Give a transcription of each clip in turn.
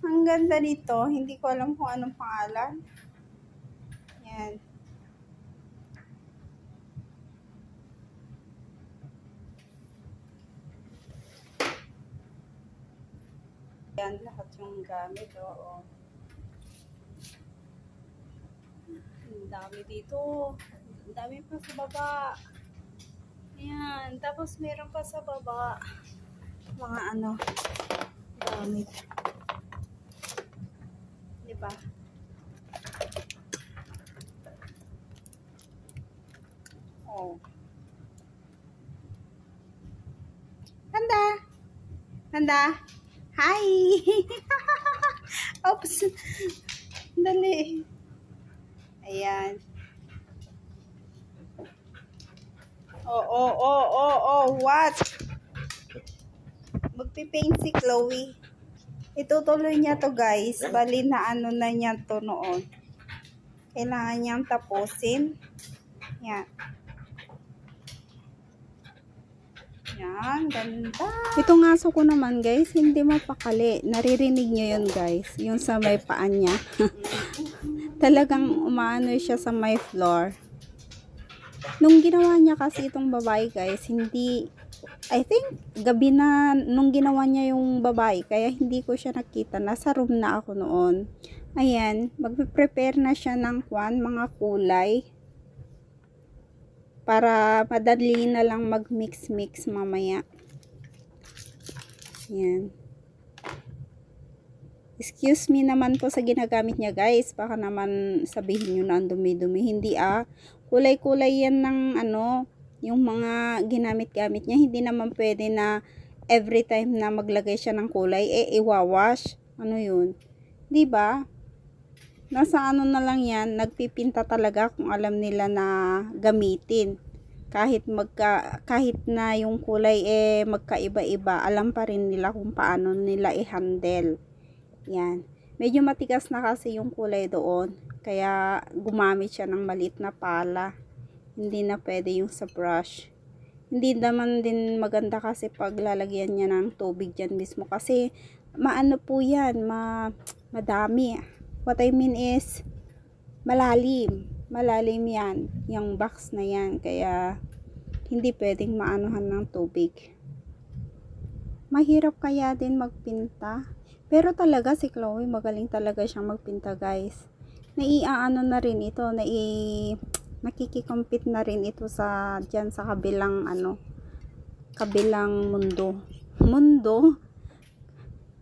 Ang ganda nito. Hindi ko alam kung anong pangalan. Yan. Yan lahat yung gamit. Oo. Ang dami dito. Ang dami pa sa baba. Ayan. Tapos meron pa sa baba. Mga ano. Gamit. Diba? Oh. Handa. Handa. Hi. Oops. Dali. Ayan. What? Magpipaint si Chloe. Itutuloy niya to guys. Bali na ano na niya to noon. Kailangan niyang tapusin. Yan. Yan, ganda. Itong aso ko naman guys, hindi mapakali. Naririnig niyo yun guys. Yung sa may paan niya. Talagang umaano siya sa may floor. Nung ginawa niya kasi itong babae guys, hindi, I think gabi na nung ginawa niya yung babae, kaya hindi ko siya nakita. Nasa room na ako noon. Ayan, magpe-prepare na siya ng mga kulay. Para madali na lang mag-mix-mix mamaya. Ayan. Excuse me naman po sa ginagamit niya guys. Baka naman sabihin nyo na ang dumi-dumi. Hindi kulay-kulay yan ng ano, yung mga ginamit-gamit niya. Hindi naman pwede na every time na maglagay siya ng kulay, iwawash. Ano yun? Diba? Nasa ano na lang yan, nagpipinta talaga kung alam nila na gamitin. Kahit na yung kulay magkaiba-iba, alam pa rin nila kung paano nila i-handle. Yan. Medyo matigas na kasi yung kulay doon. Kaya gumamit siya ng maliit na pala. Hindi na pwede yung sa brush. Hindi naman din maganda kasi pag lalagyan niya ng tubig dyan mismo. Kasi maano po yan, madami. What I mean is, malalim. Malalim yan. Yung box na yan. Kaya, hindi pwedeng maanuhan ng tubig. Mahirap kaya din magpinta. Pero talaga si Chloe, magaling talaga siyang magpinta guys. Naiaano na rin ito. Nakikikompete na rin ito dyan sa kabilang kabilang mundo.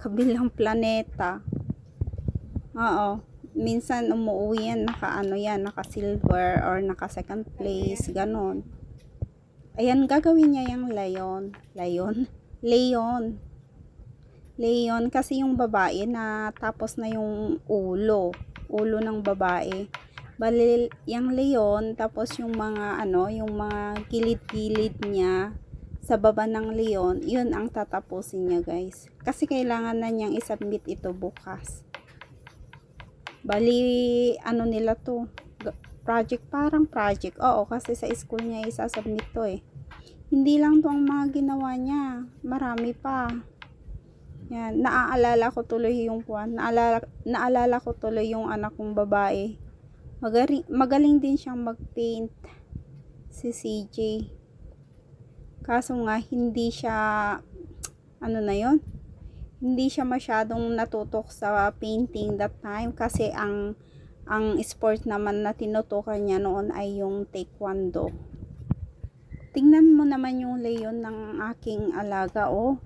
Kabilang planeta. Oo. Minsan umuwi yan, naka silver or naka second place, ganon. Ayan, gagawin niya yung Leon kasi yung babae na tapos na yung ulo ng babae. Bali, yung leon, tapos yung mga yung mga gilid-gilid niya sa baba ng leon, yun ang tatapusin niya guys. Kasi kailangan na niyang isubmit ito bukas. Bali, nila to? Parang project. Oo, kasi sa school niya isasubmit to eh. Hindi lang to ang mga ginawa niya. Marami pa. Yan, naalala ko tuloy yung anak kong babae. Magaling din siyang mag-paint. Si CJ. Kaso nga, hindi siya, hindi siya masyadong natutok sa painting that time kasi ang sport naman na tinutukan niya noon ay yung taekwondo. Tingnan mo naman yung leon ng aking alaga, oh.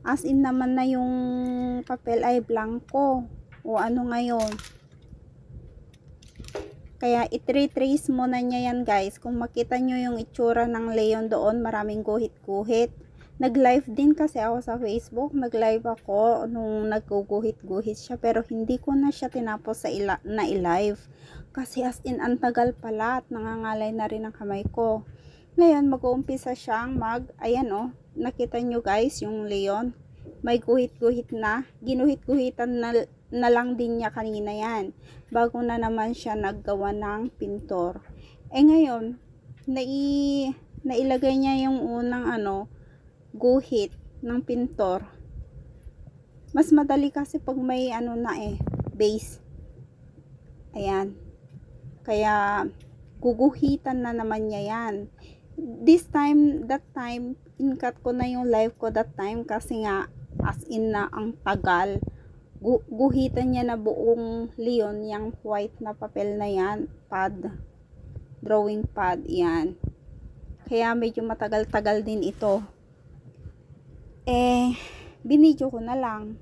As in naman na yung papel ay blanco. O ano ngayon. Kaya i-trace mo na niya yan guys. Kung makita nyo yung itsura ng leon doon, maraming guhit-guhit. Nag-live din kasi ako sa Facebook. Nag-live ako nung nagguguhit-guhit siya. Pero hindi ko na siya tinapos na i-live. Kasi as in, antagal pala at nangangalay na rin ang kamay ko. Ngayon, mag-uumpisa siyang ayan oh, nakita nyo guys, yung leon. May guhit-guhit na. Ginuhit-guhitan na lang din niya kanina yan. Bago na naman siya naggawa ng pintor. Ngayon, nailagay niya yung unang guhit ng pintor. Mas madali kasi pag may ano na base. Ayan. Kaya, guguhitan na naman niya yan. That time, in-cut ko na yung live ko that time kasi nga, as in na ang tagal. Guhitan niya na buong leon, yung white na papel na yan, pad, drawing pad, yan. Kaya medyo matagal-tagal din ito. Binidyo ko na lang.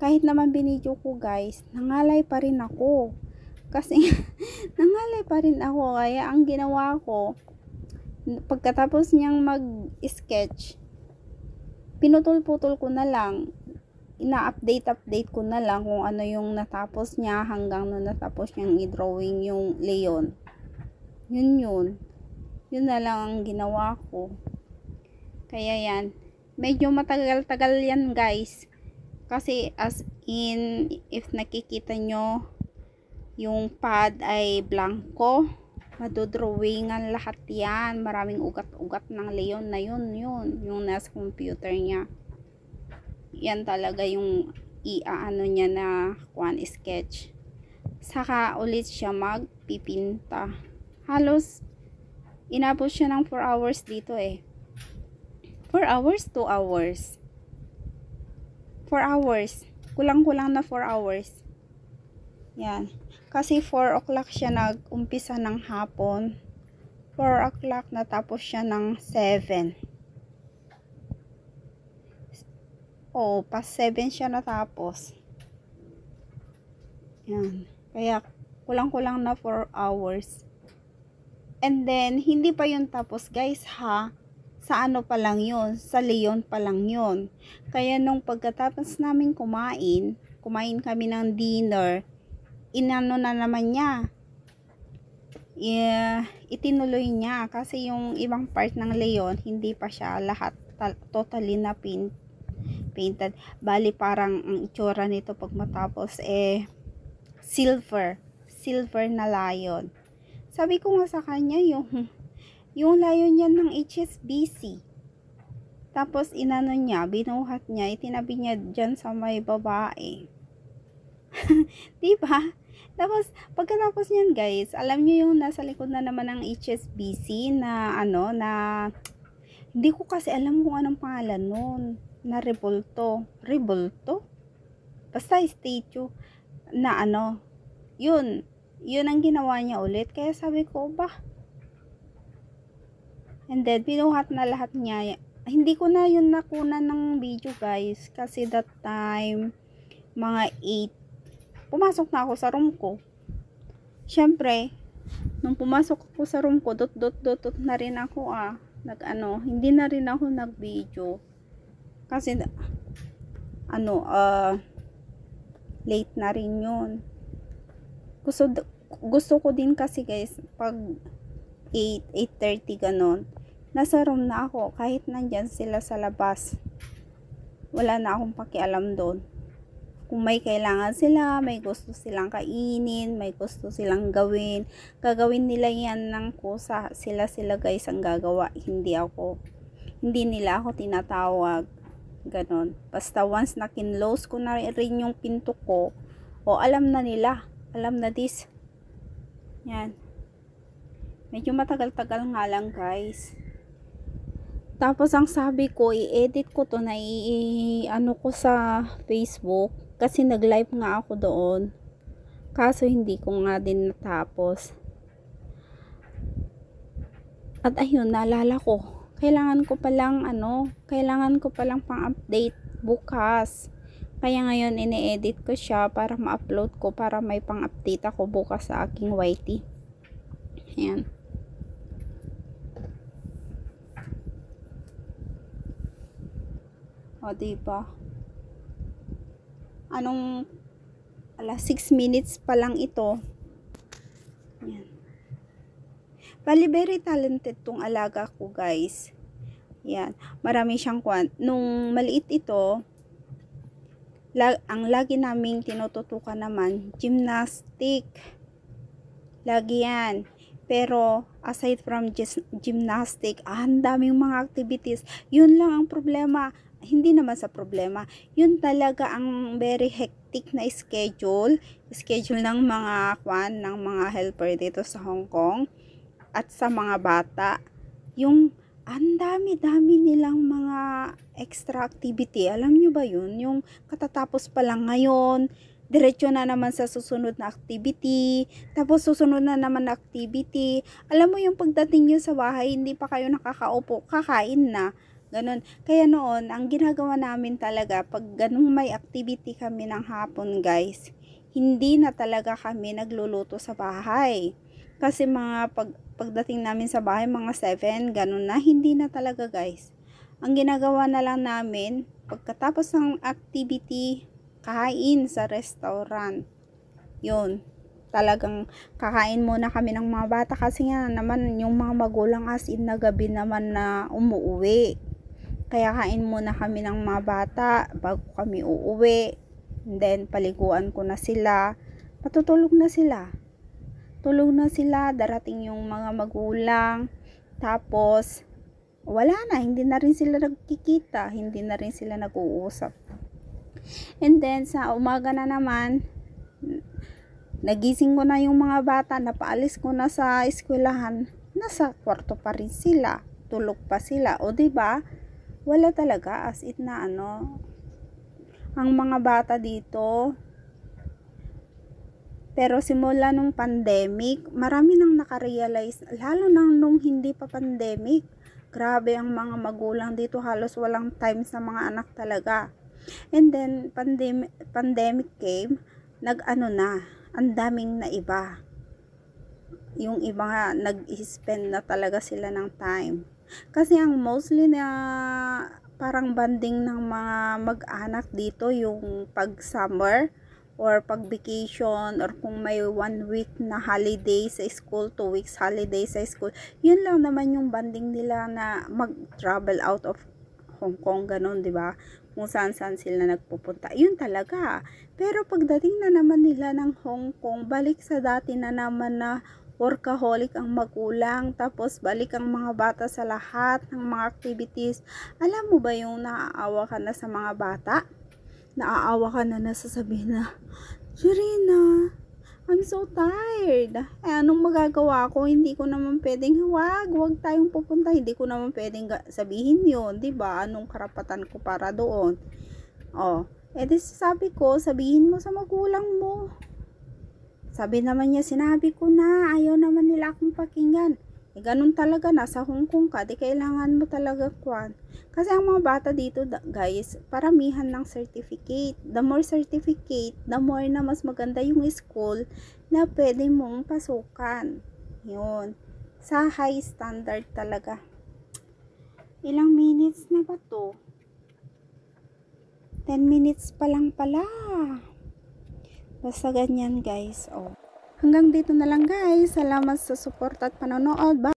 Kahit naman binidyo ko guys, nangalay pa rin ako. Kasi, nangalay pa rin ako. Kaya ang ginawa ko, pagkatapos niyang mag-sketch, pinutol-putol ko na lang. Ina-update ko na lang kung ano yung natapos niya hanggang nung natapos niyang i-drawing yung leon. Yun na lang ang ginawa ko. Kaya yan, medyo matagal-tagal yan guys. Kasi as in, if nakikita nyo, yung pad ay blanco, madodrawingan lahat yan. Maraming ugat-ugat ng leon na yun. Yung nasa computer niya. Yan talaga yung iaano niya na sketch. Saka ulit siya magpipinta. Halos inabot siya ng 4 hours dito 4 hours, 2 hours. 4 hours. Kulang-kulang na 4 hours. Yan. Kasi 4 o'clock siya nag-umpisa ng hapon. 4 o'clock natapos siya ng 7. Pas 7 siya natapos. Yan. Kaya kulang-kulang na 4 hours. And then, hindi pa yun tapos guys ha. Sa ano pa lang yun, sa leon pa lang yun. Kaya nung pagkatapos namin kumain kami ng dinner, inano na naman niya. Itinuloy niya kasi yung ibang part ng leon, hindi pa siya lahat totally na painted. Bali parang ang itsura nito pag matapos silver na lion. Sabi ko nga sa kanya, yung lion yan ng HSBC. Tapos inano niya, binuhat niya, itinabi niya dyan sa may babae. Diba? Tapos, pagkatapos niyan guys, alam niyo yung nasa likod na naman ng HSBC na hindi ko kasi alam kung anong pangalan nun. Na Revolto? Basta statue na yun ang ginawa niya ulit. Kaya sabi ko, and then, pinuhat na lahat niya. Hindi ko na yun nakuna ng video guys. Kasi that time, mga 8, pumasok na ako sa room ko. Syempre, nung pumasok ako sa room ko, dot na rin ako hindi na rin ako nag-video. Kasi, late na rin yun. Gusto ko din kasi guys, pag 8:30 ganon, nasa room na ako. Kahit nandyan sila sa labas, wala na akong pakialam doon. Kung may kailangan sila, may gusto silang kainin, may gusto silang gawin, gagawin nila yan ng kusa. Sila guys ang gagawa, hindi ako. Hindi nila ako tinatawag. Ganon. Basta once na kinlose ko na rin yung pinto ko, alam na nila. Alam na this. Yan. Medyo matagal-tagal nga lang guys. Tapos ang sabi ko, i-edit ko to na ko sa Facebook. Kasi nag-live nga ako doon. Kaso hindi ko nga din natapos. At ayun, naalala ko. Kailangan ko palang pang-update bukas. Kaya ngayon ini-edit ko siya para ma-upload ko, para may pang-update ako bukas sa aking YT. Ayan. Diba? 6 minutes pa lang ito. Ayan. Bali, very talented tong alaga ko guys. Yan. Marami siyang nung maliit ito, ang lagi naming tinututukan naman, gymnastic. Lagi yan. Pero, aside from gymnastic, ang daming mga activities. Yun lang ang problema. hindi naman sa problema. Yun talaga ang very hectic na schedule ng mga ng mga helper dito sa Hong Kong at sa mga bata. Yung ang dami-dami nilang mga extra activity. Alam nyo ba yun? Yung katatapos pa lang ngayon, diretso na naman sa susunod na activity, tapos susunod na naman na activity. Alam mo yung pagdating nyo sa bahay, hindi pa kayo nakakaupo, kakain na. Ganon. Kaya noon, ang ginagawa namin talaga, pag ganung may activity kami ng hapon guys, hindi na talaga kami nagluluto sa bahay. Kasi pagdating namin sa bahay, mga 7, ganun na, hindi na talaga guys. Ang ginagawa na lang namin, pagkatapos ng activity, kain sa restaurant. Yun, talagang kakain muna kami ng mga bata kasi nga naman yung mga magulang as in na gabi naman na umuwi. Kaya kain muna kami ng mga bata bago kami uuwi. And then paliguan ko na sila. Patutulog na sila. Tulog na sila, darating yung mga magulang. Tapos wala na, hindi na rin sila nagkikita, hindi na rin sila nag-uusap. And then sa umaga na naman, nagising ko na yung mga bata, napaalis ko na sa eskwelahan, nasa kwarto pa rin sila, tulog pa sila. O diba, wala talaga as it na ang mga bata dito. Pero simula nung pandemic, marami nang nakarealize, lalo nung hindi pa pandemic. Grabe ang mga magulang dito, halos walang time sa mga anak talaga. And then pandemic came, ang daming na iba. Yung iba nga, nag-spend na talaga sila ng time. Kasi ang mostly na parang banding ng mga mag-anak dito, yung pag-summer, or pag-vacation, or kung may 1 week na holiday sa school, 2 weeks holiday sa school, yun lang naman yung banding nila na mag-travel out of Hong Kong, ganun, di ba? Kung saan-saan sila nagpupunta. Yun talaga. Pero pagdating na naman nila ng Hong Kong, balik sa dati na naman na workaholic ang magulang, tapos balik ang mga bata sa lahat ng mga activities. Alam mo ba yung naaawa ka na sa mga bata? Naaawa ka na nasasabihin na, Sharina, I'm so tired. Anong magagawa ko? Hindi ko naman pwedeng, wag tayong pupunta. Hindi ko naman pwedeng sabihin yun, diba? Anong karapatan ko para doon? Edi sabi ko, sabihin mo sa magulang mo. Sabi naman niya, sinabi ko na, ayaw naman nila akong pakinggan. Ganun talaga, nasa Hong Kong ka, di kailangan mo talaga kwan. Kasi ang mga bata dito, guys, paramihan ng certificate. The more certificate, the more na mas maganda yung school na pwede mong pasukan. Yun. Sa high standard talaga. Ilang minutes na ba to? 10 minutes pa lang pala. Basta ganyan, guys. Hanggang dito na lang, guys. Salamat sa support at panonood. Bye!